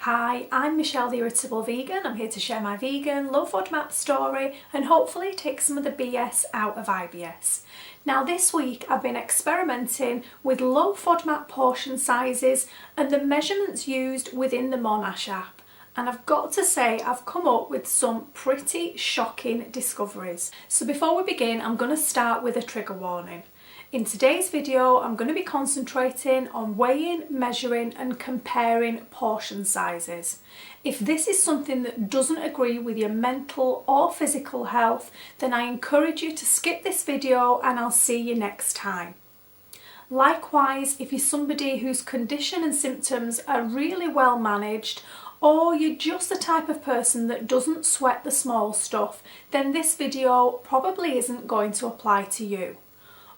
Hi, I'm Michelle the Irritable Vegan. I'm here to share my vegan, low FODMAP story and hopefully take some of the BS out of IBS. Now this week I've been experimenting with low FODMAP portion sizes and the measurements used within the Monash app. And I've got to say I've come up with some pretty shocking discoveries. So before we begin, I'm going to start with a trigger warning. In today's video, I'm going to be concentrating on weighing, measuring and comparing portion sizes. If this is something that doesn't agree with your mental or physical health, then I encourage you to skip this video and I'll see you next time. Likewise, if you're somebody whose condition and symptoms are really well managed, or you're just the type of person that doesn't sweat the small stuff, then this video probably isn't going to apply to you.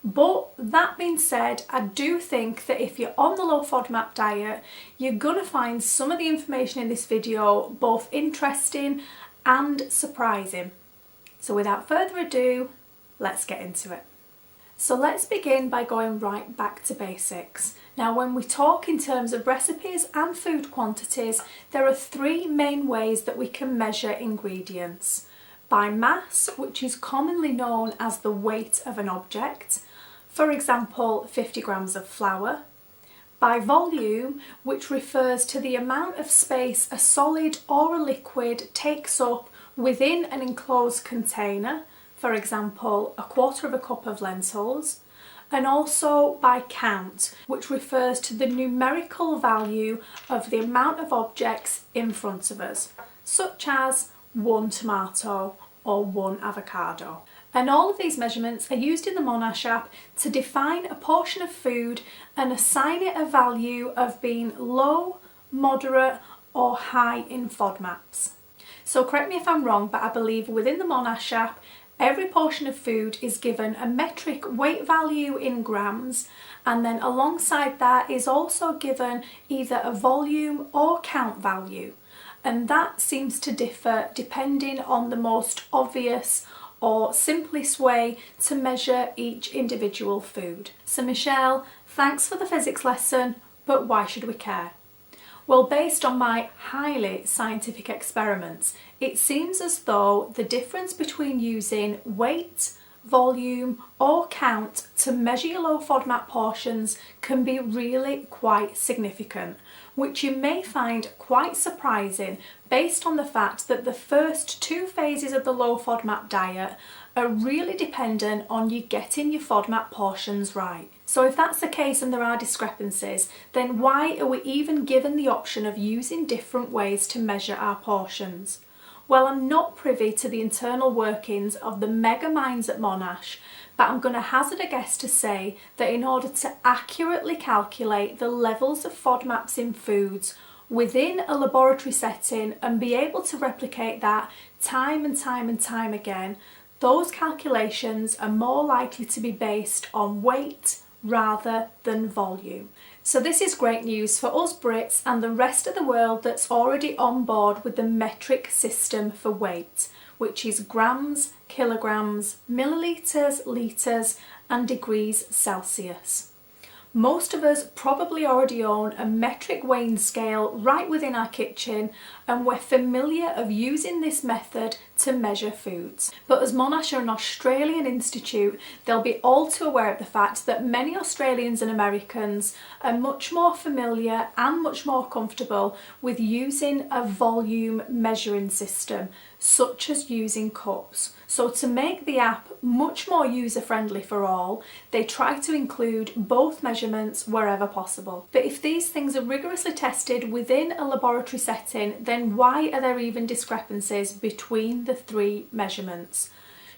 But that being said, I do think that if you're on the low FODMAP diet, you're going to find some of the information in this video both interesting and surprising. So without further ado, let's get into it. So let's begin by going right back to basics. Now when we talk in terms of recipes and food quantities, there are three main ways that we can measure ingredients. By mass, which is commonly known as the weight of an object, for example 50 grams of flour. By volume, which refers to the amount of space a solid or a liquid takes up within an enclosed container, for example a quarter of a cup of lentils. And also by count, which refers to the numerical value of the amount of objects in front of us, such as 1 tomato or 1 avocado. And all of these measurements are used in the Monash app to define a portion of food and assign it a value of being low, moderate or high in FODMAPs. So correct me if I'm wrong, but I believe within the Monash app every portion of food is given a metric weight value in grams, and then alongside that is also given either a volume or count value. And that seems to differ depending on the most obvious or simplest way to measure each individual food. So Michelle, thanks for the physics lesson, but why should we care? Well, based on my highly scientific experiments, it seems as though the difference between using weight, volume or count to measure your low FODMAP portions can be really quite significant, which you may find quite surprising based on the fact that the first two phases of the low FODMAP diet are really dependent on you getting your FODMAP portions right. So if that's the case and there are discrepancies, then why are we even given the option of using different ways to measure our portions? Well, I'm not privy to the internal workings of the mega minds at Monash, but I'm going to hazard a guess to say that in order to accurately calculate the levels of FODMAPs in foods within a laboratory setting and be able to replicate that time and time again, those calculations are more likely to be based on weight rather than volume. So this is great news for us Brits and the rest of the world that's already on board with the metric system for weight, which is grams, kilograms, millilitres, litres and degrees Celsius. Most of us probably already own a metric weighing scale right within our kitchen and we're familiar of using this method to measure foods. But as Monash are an Australian institute, they'll be all too aware of the fact that many Australians and Americans are much more familiar and much more comfortable with using a volume measuring system, such as using cups. So to make the app much more user-friendly for all, they try to include both measurements wherever possible. But if these things are rigorously tested within a laboratory setting, then why are there even discrepancies between the three measurements?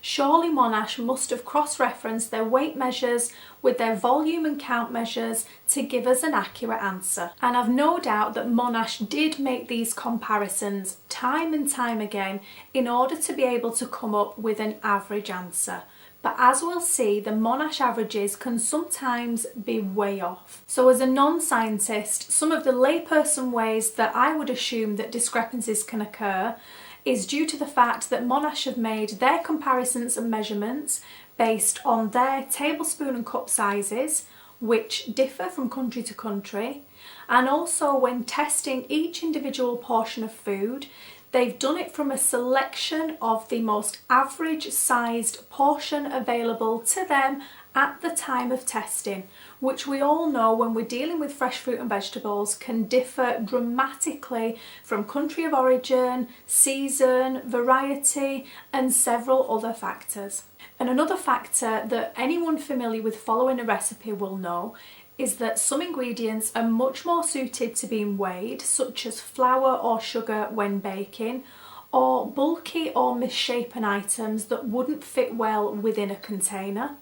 Surely Monash must have cross-referenced their weight measures with their volume and count measures to give us an accurate answer. And I've no doubt that Monash did make these comparisons time and time again in order to be able to come up with an average answer. But as we'll see, the Monash averages can sometimes be way off. So as a non-scientist, some of the layperson ways that I would assume that discrepancies can occur is due to the fact that Monash have made their comparisons and measurements based on their tablespoon and cup sizes, which differ from country to country, and also when testing each individual portion of food, they've done it from a selection of the most average sized portion available to them at the time of testing, which we all know when we're dealing with fresh fruit and vegetables can differ dramatically from country of origin, season, variety, and several other factors. And another factor that anyone familiar with following a recipe will know is that some ingredients are much more suited to being weighed, such as flour or sugar when baking, or bulky or misshapen items that wouldn't fit well within a container.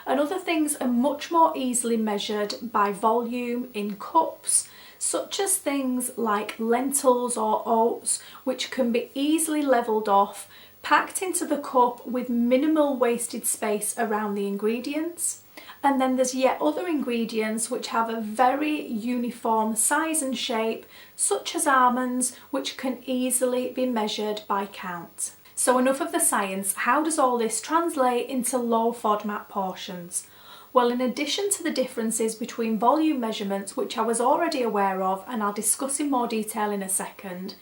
And other things are much more easily measured by volume in cups, such as things like lentils or oats, which can be easily levelled off, packed into the cup with minimal wasted space around the ingredients. And then there's yet other ingredients which have a very uniform size and shape, such as almonds, which can easily be measured by count. So enough of the science. How does all this translate into low FODMAP portions? Well, in addition to the differences between volume measurements, which I was already aware of and I'll discuss in more detail in a second,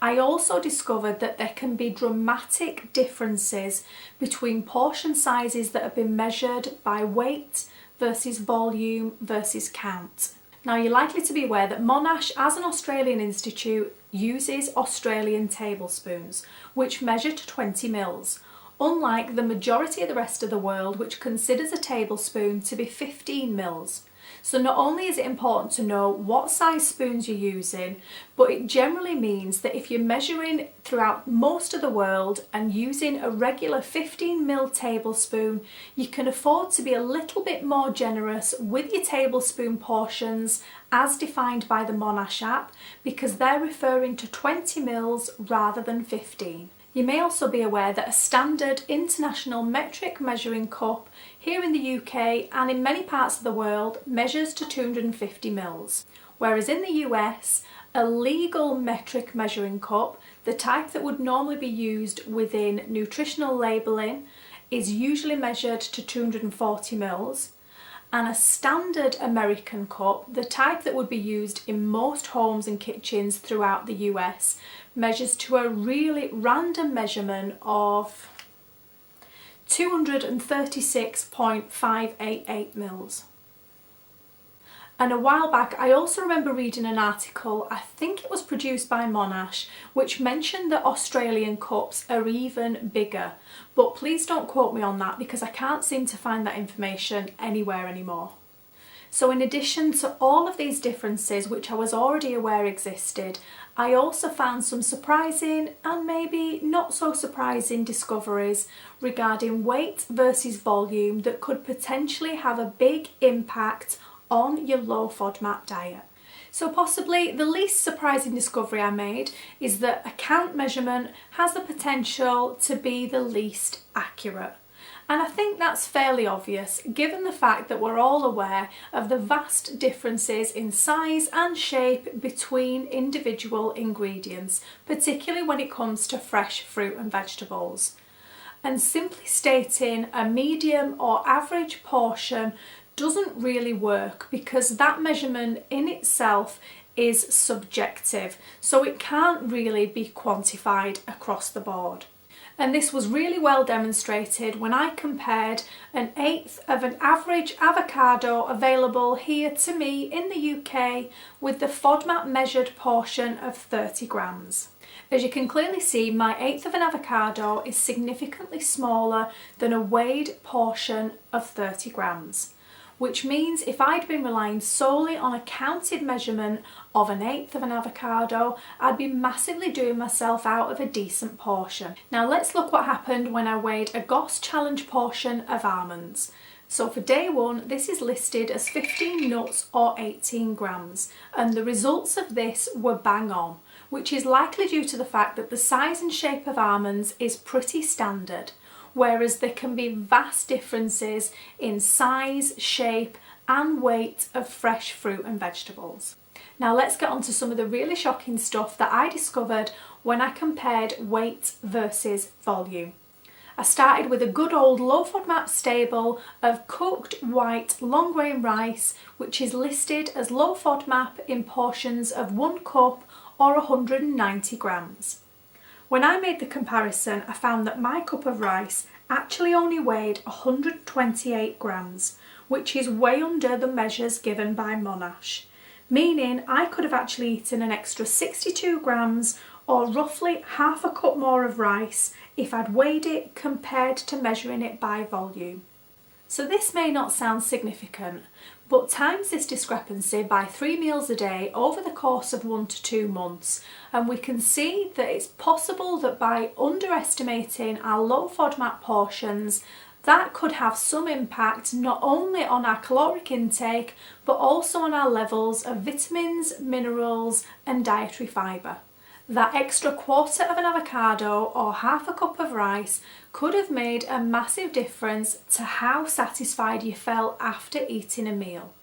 I also discovered that there can be dramatic differences between portion sizes that have been measured by weight versus volume versus count. Now, you're likely to be aware that Monash, as an Australian institute, uses Australian tablespoons, which measure to 20 mils, unlike the majority of the rest of the world, which considers a tablespoon to be 15 mils. So not only is it important to know what size spoons you're using, but it generally means that if you're measuring throughout most of the world and using a regular 15 ml tablespoon, you can afford to be a little bit more generous with your tablespoon portions as defined by the Monash app, because they're referring to 20 mils rather than 15. You may also be aware that a standard international metric measuring cup here in the UK and in many parts of the world measures to 250 mils, whereas in the US, a legal metric measuring cup, the type that would normally be used within nutritional labelling, is usually measured to 240 mils. And a standard American cup, the type that would be used in most homes and kitchens throughout the US, measures to a really random measurement of 236.588 mils. And a while back, I also remember reading an article, I think it was produced by Monash, which mentioned that Australian cups are even bigger. But please don't quote me on that because I can't seem to find that information anywhere anymore. So in addition to all of these differences, which I was already aware existed, I also found some surprising and maybe not so surprising discoveries regarding weight versus volume that could potentially have a big impact on your low FODMAP diet. So possibly the least surprising discovery I made is that a count measurement has the potential to be the least accurate. And I think that's fairly obvious given the fact that we're all aware of the vast differences in size and shape between individual ingredients, particularly when it comes to fresh fruit and vegetables. And simply stating a medium or average portion doesn't really work because that measurement in itself is subjective, so it can't really be quantified across the board. And this was really well demonstrated when I compared 1/8 of an average avocado available here to me in the UK with the FODMAP measured portion of 30 grams. As you can clearly see, my 1/8 of an avocado is significantly smaller than a weighed portion of 30 grams. Which means if I'd been relying solely on a counted measurement of 1/8 of an avocado, I'd be massively doing myself out of a decent portion. Now let's look what happened when I weighed a GOS challenge portion of almonds. So for day one, this is listed as 15 nuts or 18 grams, and the results of this were bang on, which is likely due to the fact that the size and shape of almonds is pretty standard, whereas there can be vast differences in size, shape and weight of fresh fruit and vegetables. Now let's get on to some of the really shocking stuff that I discovered when I compared weight versus volume. I started with a good old low FODMAP stable of cooked white long grain rice, which is listed as low FODMAP in portions of 1 cup or 190 grams. When I made the comparison, I found that my cup of rice actually only weighed 128 grams, which is way under the measures given by Monash, meaning I could have actually eaten an extra 62 grams or roughly half a cup more of rice if I'd weighed it compared to measuring it by volume. So this may not sound significant, but times this discrepancy by 3 meals a day over the course of 1 to 2 months, and we can see that it's possible that by underestimating our low FODMAP portions, that could have some impact not only on our caloric intake, but also on our levels of vitamins, minerals and dietary fibre. That extra quarter of an avocado or half a cup of rice could have made a massive difference to how satisfied you felt after eating a meal.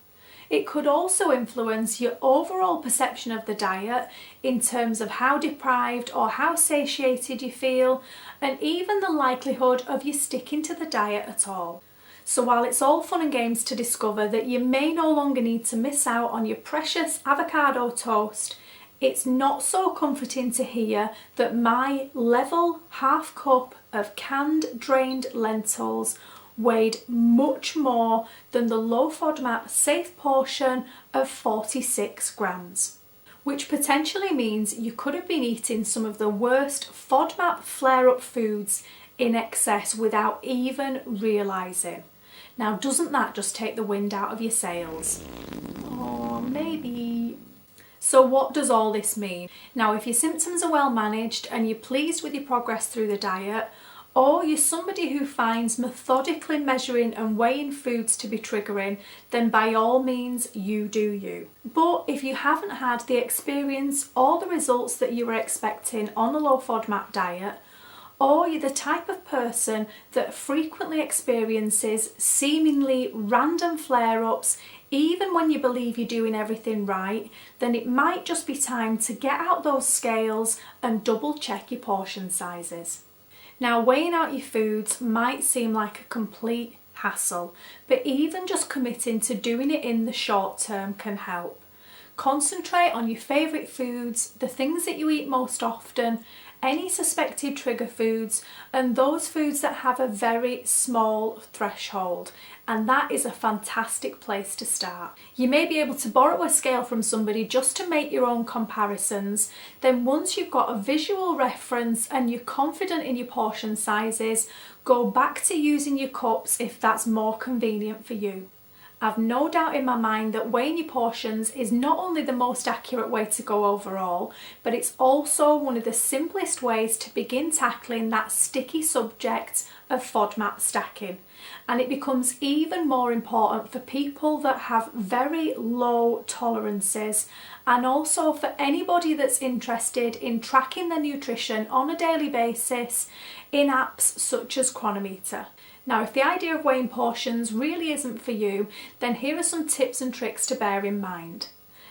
It could also influence your overall perception of the diet in terms of how deprived or how satiated you feel, and even the likelihood of you sticking to the diet at all. So while it's all fun and games to discover that you may no longer need to miss out on your precious avocado toast, it's not so comforting to hear that my level half cup of canned drained lentils weighed much more than the low FODMAP safe portion of 46 grams, which potentially means you could have been eating some of the worst FODMAP flare-up foods in excess without even realising. Now, doesn't that just take the wind out of your sails? Or maybe. So what does all this mean? Now, if your symptoms are well managed and you're pleased with your progress through the diet, or you're somebody who finds methodically measuring and weighing foods to be triggering, then by all means you do you. But if you haven't had the experience or the results that you were expecting on a low FODMAP diet, or you're the type of person that frequently experiences seemingly random flare-ups even when you believe you're doing everything right, then it might just be time to get out those scales and double check your portion sizes. Now, weighing out your foods might seem like a complete hassle, but even just committing to doing it in the short term can help. Concentrate on your favourite foods, the things that you eat most often, any suspected trigger foods, and those foods that have a very small threshold, and that is a fantastic place to start. You may be able to borrow a scale from somebody just to make your own comparisons. Then once you've got a visual reference and you're confident in your portion sizes, go back to using your cups if that's more convenient for you. I've no doubt in my mind that weighing your portions is not only the most accurate way to go overall, but it's also one of the simplest ways to begin tackling that sticky subject of FODMAP stacking. And it becomes even more important for people that have very low tolerances, and also for anybody that's interested in tracking their nutrition on a daily basis in apps such as Chronometer. Now, if the idea of weighing portions really isn't for you, then here are some tips and tricks to bear in mind.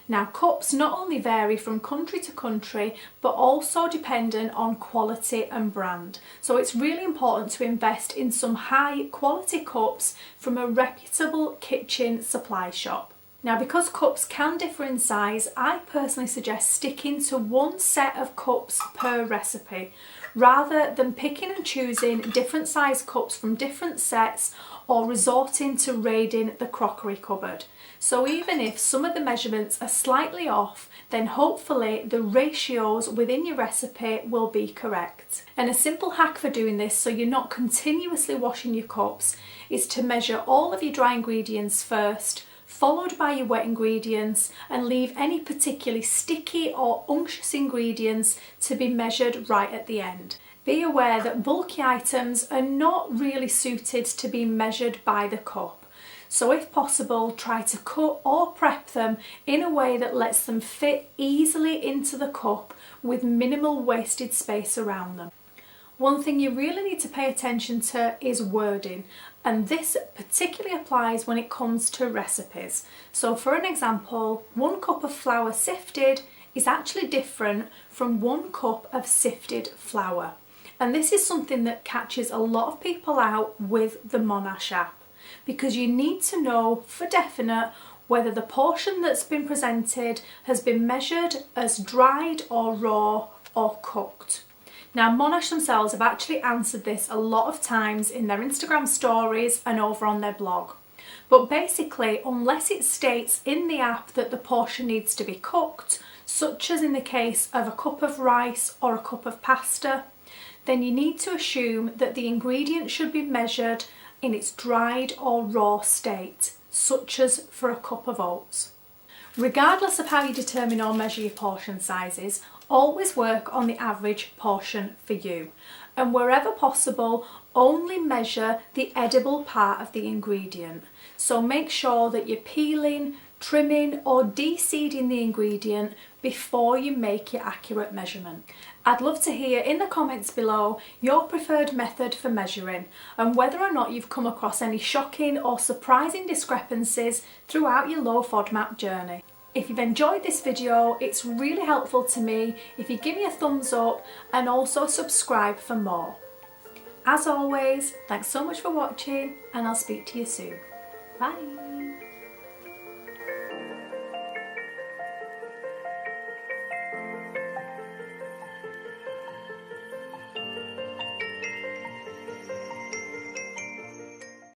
Now, cups not only vary from country to country, but also dependent on quality and brand. So it's really important to invest in some high quality cups from a reputable kitchen supply shop. Now, because cups can differ in size, I personally suggest sticking to one set of cups per recipe, rather than picking and choosing different size cups from different sets or resorting to raiding the crockery cupboard. So even if some of the measurements are slightly off, then hopefully the ratios within your recipe will be correct. And a simple hack for doing this so you're not continuously washing your cups is to measure all of your dry ingredients first, followed by your wet ingredients, and leave any particularly sticky or unctuous ingredients to be measured right at the end. Be aware that bulky items are not really suited to be measured by the cup. So if possible, try to cut or prep them in a way that lets them fit easily into the cup with minimal wasted space around them. One thing you really need to pay attention to is wording, and this particularly applies when it comes to recipes. So for an example, 1 cup of flour sifted is actually different from 1 cup of sifted flour. And this is something that catches a lot of people out with the Monash app, because you need to know for definite whether the portion that's been presented has been measured as dried or raw or cooked. Now, Monash themselves have actually answered this a lot of times in their Instagram stories and over on their blog. But basically, unless it states in the app that the portion needs to be cooked, such as in the case of a cup of rice or a cup of pasta, then you need to assume that the ingredient should be measured in its dried or raw state, such as for a cup of oats. Regardless of how you determine or measure your portion sizes, always work on the average portion for you, and wherever possible, only measure the edible part of the ingredient. So make sure that you're peeling, trimming or de-seeding the ingredient before you make your accurate measurement. I'd love to hear in the comments below your preferred method for measuring and whether or not you've come across any shocking or surprising discrepancies throughout your low FODMAP journey. If you've enjoyed this video, it's really helpful to me if you give me a thumbs up and also subscribe for more. As always, thanks so much for watching, and I'll speak to you soon. Bye!